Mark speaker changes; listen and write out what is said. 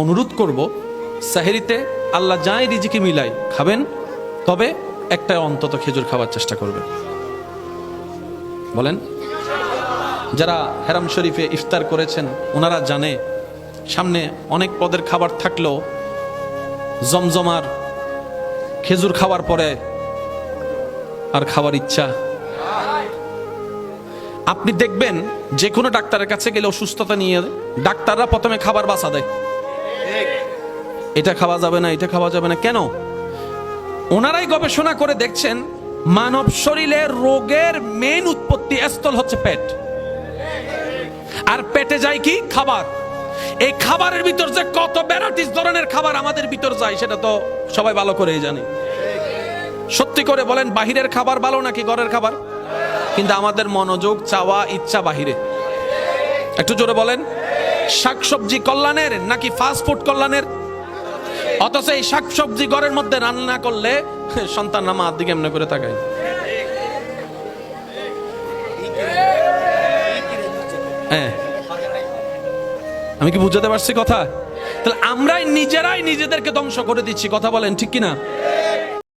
Speaker 1: অনুরোধ করব, সাহেরিতে আল্লাহ যাই রিজিকে মিলাই খাবেন, তবে একটা অন্তত খেজুর খাওয়ার চেষ্টা করবেন। বলেন, যারা হেরাম শরীফে ইফতার করেছেন ওনারা জানে সামনে অনেক পদের খাবার থাকলেও জমজমার খেজুর খাওয়ার পরে আর খাওয়ার ইচ্ছা। আপনি দেখবেন যে কোনো ডাক্তারের কাছে গেলে অসুস্থতা নিয়ে ডাক্তাররা প্রথমে খাবার বাছা দেয়, এটা খাওয়া যাবে না, এটা খাওয়া যাবে না। কেন? ওনারাই গবেষণা করে দেখছেন মানব শরীরে রোগের মেইন উৎপত্তি স্থল হচ্ছে পেট, আর পেটে যায় কি? খাবার। এই খাবারের ভিতর যে কত ভ্যারাইটিস ধরনের খাবার আমাদের ভিতর যায় সেটা তো সবাই ভালো করেই জানে। সত্যি করে বলেন, বাহিরের খাবার ভালো নাকি ঘরের খাবার? কিন্তু আমাদের মনোযোগ, চাওয়া, ইচ্ছা বাহিরে। একটু জোরে বলেন, শাকসবজি কল্যাণের নাকি ফাস্ট ফুড কল্যাণের? অথচ এই শাকসবজি ঘরের মধ্যে রান্না করলে সন্তান আমার দিকে এমনি করে তাকায়। হ্যাঁ, আমি কি বুঝাতে পারছি কথা? তাহলে আমরাই নিজেরাই নিজেদেরকে ধ্বংস করে দিচ্ছি। কথা বলেন ঠিক কিনা?